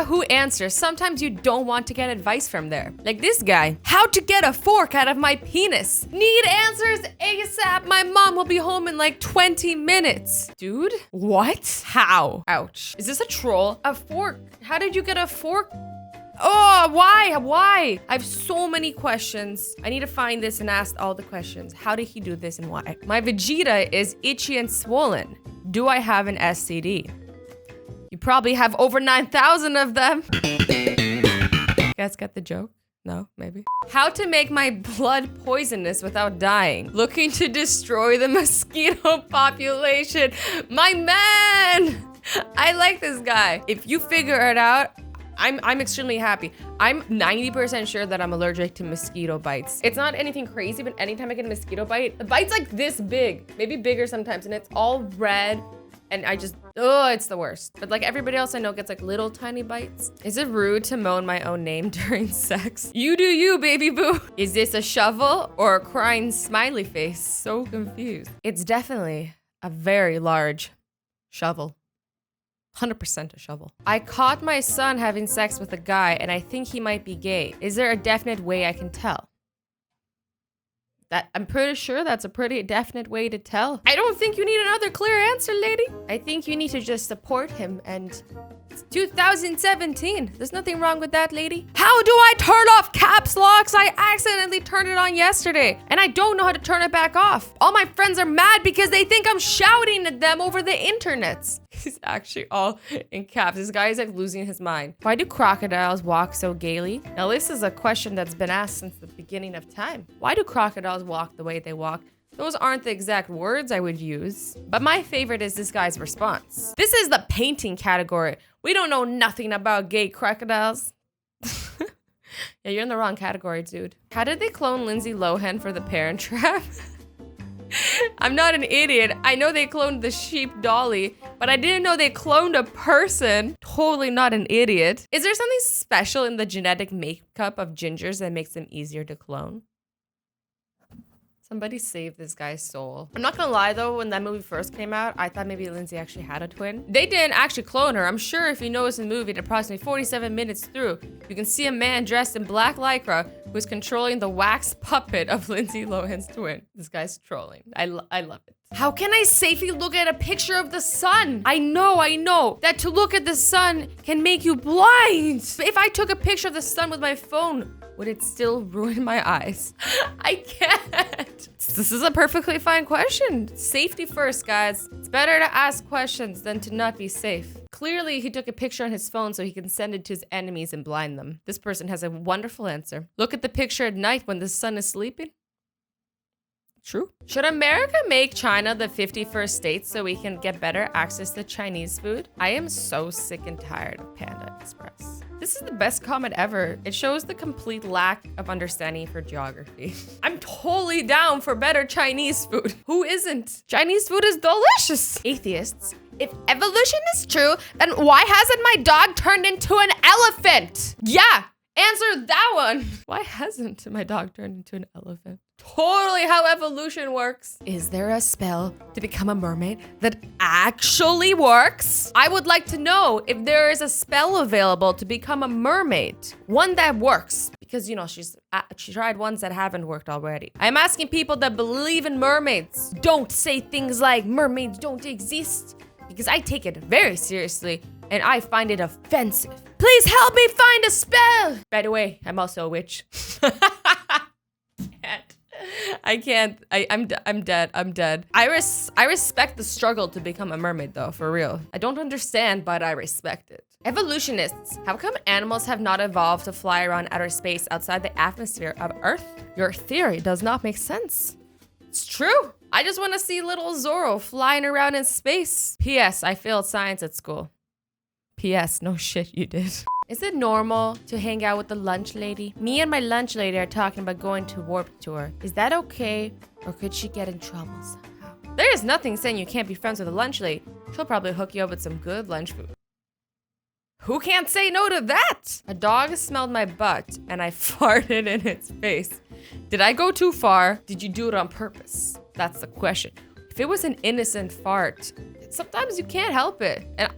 Yahoo Answers. Sometimes you don't want to get advice from there. Like this guy. How to get a fork out of my penis. Need answers ASAP. My mom will be home in like 20 minutes. Dude, what? How? Ouch. Is this a troll? A fork? How did you get a fork? Oh, why? Why? I have so many questions. I need to find this and ask all the questions. How did he do this and why? My Vegeta is itchy and swollen. Do I have an STD? You probably have over 9,000 of them. You guys get the joke? No, maybe. How to make my blood poisonous without dying. Looking to destroy the mosquito population. My man! I like this guy. If you figure it out, I'm extremely happy. I'm 90% sure that I'm allergic to mosquito bites. It's not anything crazy, but anytime I get a mosquito bite, the bite's like this big, maybe bigger sometimes, and it's all red. And I just, oh, it's the worst. But like everybody else I know gets like little tiny bites. Is it rude to moan my own name during sex? You do you, baby boo. Is this a shovel or a crying smiley face? So confused. It's definitely a very large shovel. 100% a shovel. I caught my son having sex with a guy and I think he might be gay. Is there a definite way I can tell? I'm pretty sure that's a pretty definite way to tell. I don't think you need another clear answer, lady. I think you need to just support him and it's 2017. There's nothing wrong with that, lady. How do I turn off caps locks? I accidentally turned it on yesterday and I don't know how to turn it back off. All my friends are mad because they think I'm shouting at them over the internet. He's actually all in caps. This guy is like losing his mind. Why do crocodiles walk so gaily? Now this is a question that's been asked since the beginning of time. Why do crocodiles walk the way they walk? Those aren't the exact words I would use, but my favorite is this guy's response. This is the painting category. We don't know nothing about gay crocodiles. Yeah, you're in the wrong category, dude. How did they clone Lindsay Lohan for the Parent Trap? I'm not an idiot. I know they cloned the sheep Dolly, but I didn't know they cloned a person. Totally not an idiot. Is there something special in the genetic makeup of gingers that makes them easier to clone? Somebody save this guy's soul. I'm not gonna lie though, when that movie first came out, I thought maybe Lindsay actually had a twin. They didn't actually clone her. I'm sure if you notice in the movie, at approximately 47 minutes through, you can see a man dressed in black lycra who is controlling the wax puppet of Lindsay Lohan's twin. This guy's trolling. I love it. How can I safely look at a picture of the sun? I know that to look at the sun can make you blind. If I took a picture of the sun with my phone, would it still ruin my eyes? I can't. This is a perfectly fine question. Safety first, guys. It's better to ask questions than to not be safe. Clearly, he took a picture on his phone so he can send it to his enemies and blind them. This person has a wonderful answer. Look at the picture at night when the sun is sleeping. True. Should America make China the 51st state so we can get better access to Chinese food? I am so sick and tired of Panda Express. This is the best comment ever. It shows the complete lack of understanding for geography. I'm totally down for better Chinese food. Who isn't? Chinese food is delicious. Atheists. If evolution is true, then why hasn't my dog turned into an elephant? Yeah, answer that one. Why hasn't my dog turned into an elephant? Totally how evolution works. Is there a spell to become a mermaid that actually works? I would like to know if there is a spell available to become a mermaid. One that works. Because, you know, she tried ones that haven't worked already. I'm asking people that believe in mermaids. Don't say things like mermaids don't exist. Because I take it very seriously and I find it offensive. Please help me find a spell. By the way, I'm also a witch. I can't. I'm dead. I'm dead. I respect the struggle to become a mermaid though, for real. I don't understand, but I respect it. Evolutionists, how come animals have not evolved to fly around outer space outside the atmosphere of Earth? Your theory does not make sense. It's true. I just want to see little Zorro flying around in space. P.S. I failed science at school. P.S. No shit, you did. Is it normal to hang out with the lunch lady? Me and my lunch lady are talking about going to Warp Tour. Is that okay? Or could she get in trouble somehow? There is nothing saying you can't be friends with a lunch lady. She'll probably hook you up with some good lunch food. Who can't say no to that? A dog smelled my butt and I farted in its face. Did I go too far? Did you do it on purpose? That's the question. If it was an innocent fart, Sometimes you can't help it. And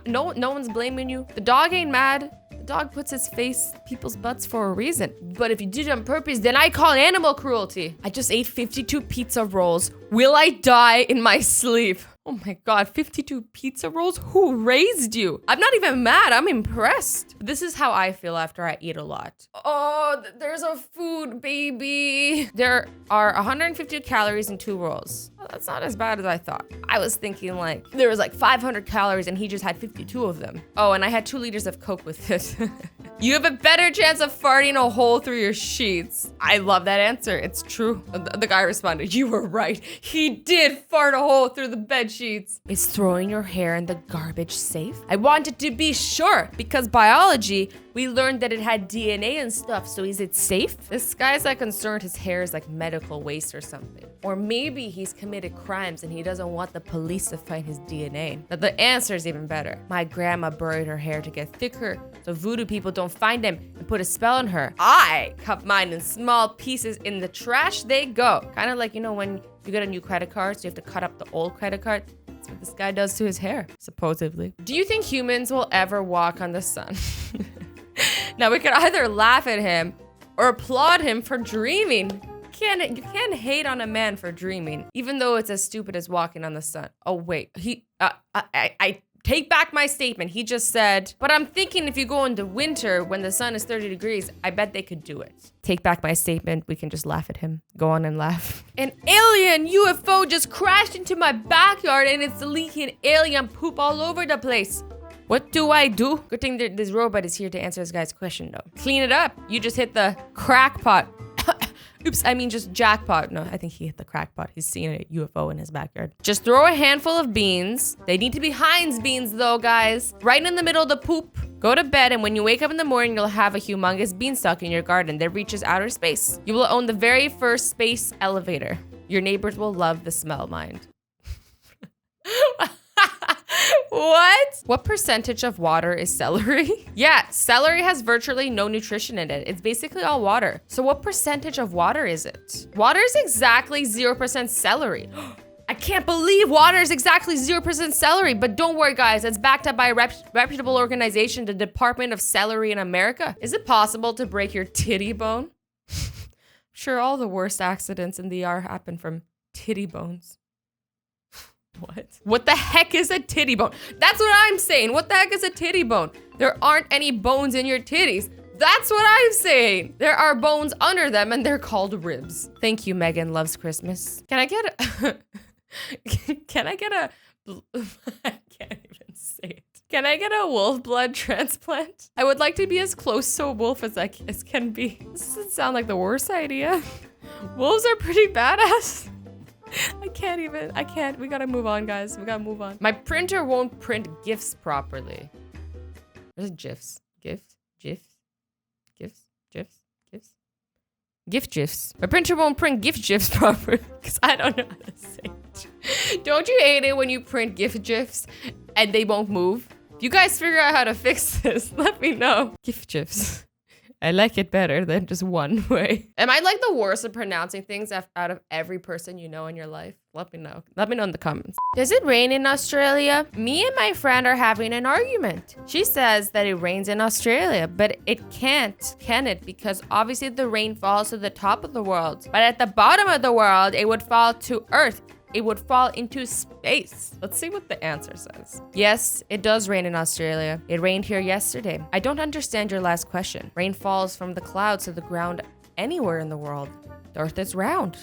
no one's blaming you. The dog ain't mad. The dog puts its face people's butts for a reason. But if you did it on purpose, then I call animal cruelty. I just ate 52 pizza rolls. Will I die in my sleep? Oh my God, 52 pizza rolls? Who raised you? I'm not even mad, I'm impressed. This is how I feel after I eat a lot. Oh, there's a food baby. There are 150 calories in 2 rolls. Oh, that's not as bad as I thought. I was thinking like, there was like 500 calories and he just had 52 of them. Oh, and I had 2 liters of Coke with it. You have a better chance of farting a hole through your sheets. I love that answer, it's true. The guy responded, you were right. He did fart a hole through the bed sheets. Is throwing your hair in the garbage safe? I wanted to be sure because biology, we learned that it had DNA and stuff, so is it safe? This guy's like concerned his hair is like medical waste or something. Or maybe he's committed crimes and he doesn't want the police to find his DNA. Now the answer is even better. My grandma buried her hair to get thicker so voodoo people don't find them and put a spell on her. I cut mine in small pieces. In the trash they go. Kind of like, you know, when you get a new credit card, so you have to cut up the old credit card. That's what this guy does to his hair, supposedly. Do you think humans will ever walk on the sun? Now we could either laugh at him or applaud him for dreaming. You can't hate on a man for dreaming, even though it's as stupid as walking on the sun. Oh wait, I take back my statement. He just said, but I'm thinking if you go into winter when the sun is 30 degrees, I bet they could do it. Take back my statement. We can just laugh at him. Go on and laugh. An alien UFO just crashed into my backyard and it's leaking alien poop all over the place. What do I do? Good thing that this robot is here to answer this guy's question though. Clean it up. You just hit the crackpot. Oops, I mean just jackpot. No, I think he hit the crackpot. He's seeing a UFO in his backyard. Just throw a handful of beans. They need to be Heinz beans though, guys. Right in the middle of the poop. Go to bed and when you wake up in the morning, you'll have a humongous beanstalk in your garden that reaches outer space. You will own the very first space elevator. Your neighbors will love the smell, mind. What? What percentage of water is celery? Yeah, celery has virtually no nutrition in it. It's basically all water. So what percentage of water is it? Water is exactly 0% celery. I can't believe water is exactly 0% celery, but don't worry guys, it's backed up by a reputable organization, the Department of Celery in America. Is it possible to break your titty bone? Sure, all the worst accidents in the ER happen from titty bones. What? What the heck is a titty bone? That's what I'm saying. What the heck is a titty bone? There aren't any bones in your titties. That's what I'm saying. There are bones under them and they're called ribs. Thank you, Megan loves Christmas. Can I get a... Can I get a... I can't even say it. Can I get a wolf blood transplant? I would like to be as close to a wolf as can be. This doesn't sound like the worst idea. Wolves are pretty badass. I can't. We gotta move on, guys. We gotta move on. My printer won't print GIFs properly. Where's GIFs? GIFs? GIF GIFs. My printer won't print GIF GIFs properly because I don't know how to say it. Don't you hate it when you print GIF GIFs and they won't move? If you guys figure out how to fix this, let me know. GIF GIFs. I like it better than just one way. Am I like the worst at pronouncing things out of every person you know in your life? Let me know. Let me know in the comments. Does it rain in Australia? Me and my friend are having an argument. She says that it rains in Australia, but it can't, can it? Because obviously the rain falls to the top of the world. But at the bottom of the world, it would fall to Earth. It would fall into space. Let's see what the answer says. Yes, it does rain in Australia. It rained here yesterday. I don't understand your last question. Rain falls from the clouds to the ground anywhere in the world. The Earth is round.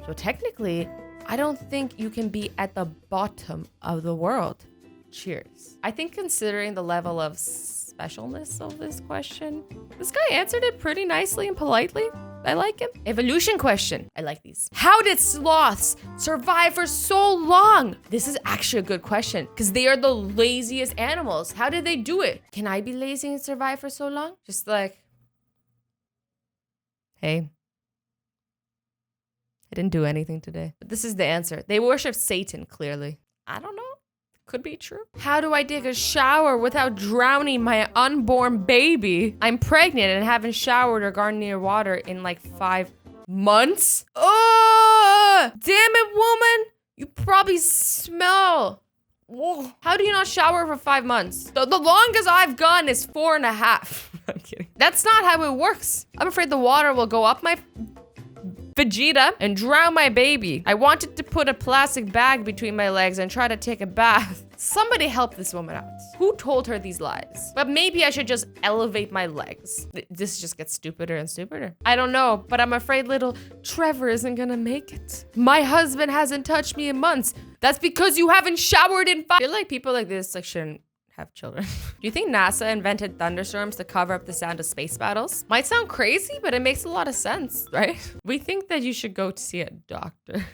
So technically, I don't think you can be at the bottom of the world. Cheers. I think considering the level of specialness of this question, this guy answered it pretty nicely and politely. I like him. Evolution question. I like these. How did sloths survive for so long? This is actually a good question because they are the laziest animals. How did they do it? Can I be lazy and survive for so long? Just like, hey, I didn't do anything today. But this is the answer. They worship Satan, clearly. I don't know. Could be true. How do I take a shower without drowning my unborn baby? I'm pregnant and haven't showered or gone near water in like 5 months. Oh, damn it, woman. You probably smell Whoa. How do you not shower for 5 months? The longest I've gone is 4.5. I'm kidding. That's not how it works. I'm afraid the water will go up my Vegeta and drown my baby. I wanted to put a plastic bag between my legs and try to take a bath. Somebody help this woman out. Who told her these lies? But maybe I should just elevate my legs. This just gets stupider and stupider. I don't know, but I'm afraid little Trevor isn't gonna make it. My husband hasn't touched me in months. That's because you haven't showered in 5. I feel like people like this like shouldn't have children. Do you think NASA invented thunderstorms to cover up the sound of space battles? Might sound crazy, but it makes a lot of sense, right? We think that you should go to see a doctor.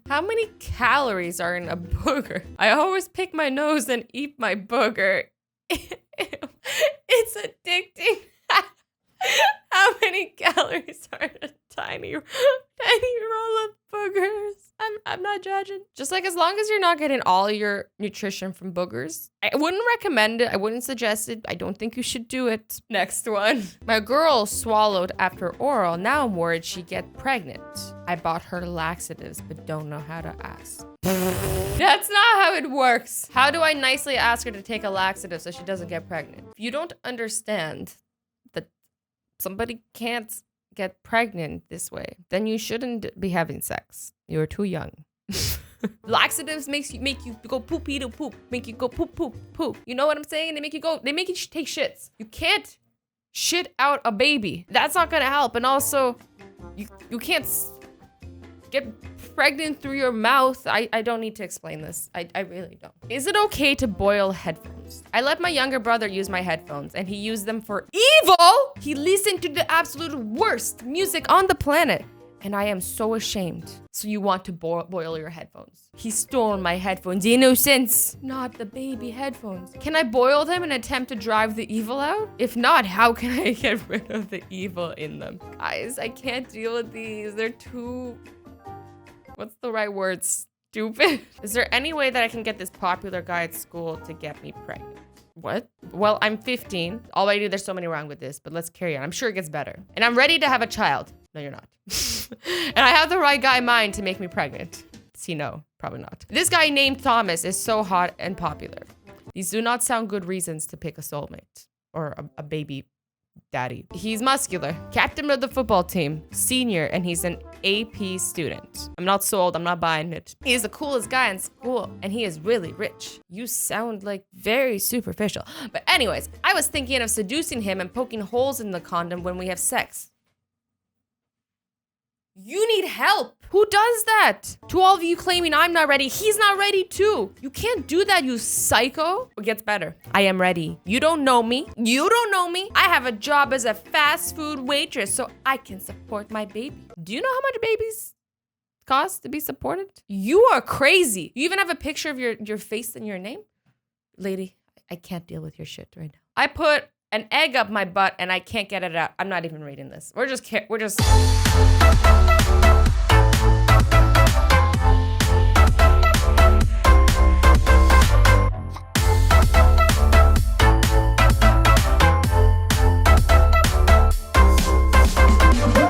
How many calories are in a booger? I always pick my nose and eat my booger. It's addicting. How many calories are in a tiny roll of boogers? I'm not judging. Just like as long as you're not getting all your nutrition from boogers, I wouldn't recommend it. I wouldn't suggest it. I don't think you should do it. Next one. My girl swallowed after oral. Now I'm worried she'd get pregnant. I bought her laxatives, but don't know how to ask. That's not how it works. How do I nicely ask her to take a laxative so she doesn't get pregnant? If you don't understand that somebody can't get pregnant this way, then you shouldn't be having sex. You're too young. Laxatives make you go poopy to poop, make you go poop poop poop. You know what I'm saying? They make you take shits. You can't shit out a baby. That's not gonna help. And also, you can't get pregnant through your mouth. I don't need to explain this. I really don't. Is it okay to boil headphones? I let my younger brother use my headphones and he used them for evil. He listened to the absolute worst music on the planet. And I am so ashamed. So you want to boil your headphones? He stole my headphones. Innocence. Not the baby headphones. Can I boil them and attempt to drive the evil out? If not, how can I get rid of the evil in them? Guys, I can't deal with these. They're too... What's the right word? Stupid. Is there any way that I can get this popular guy at school to get me pregnant? What? Well, I'm 15. Already there's so many wrong with this, but let's carry on. I'm sure it gets better. And I'm ready to have a child. No, you're not. And I have the right guy in mind to make me pregnant. See, no, probably not. This guy named Thomas is so hot and popular. These do not sound good reasons to pick a soulmate or a baby daddy. He's muscular, captain of the football team, senior, and he's an AP student. I'm not sold, I'm not buying it. He is the coolest guy in school, and he is really rich. You sound like very superficial. But anyways, I was thinking of seducing him and poking holes in the condom when we have sex. You need help. Who does that? To all of you claiming I'm not ready, he's not ready too. You can't do that, you psycho. It gets better. I am ready. You don't know me. You don't know me. I have a job as a fast food waitress so I can support my baby. Do you know how much babies cost to be supported? You are crazy. You even have a picture of your face and your name? Lady, I can't deal with your shit right now. I put an egg up my butt and I can't get it out. I'm not even reading this. We're just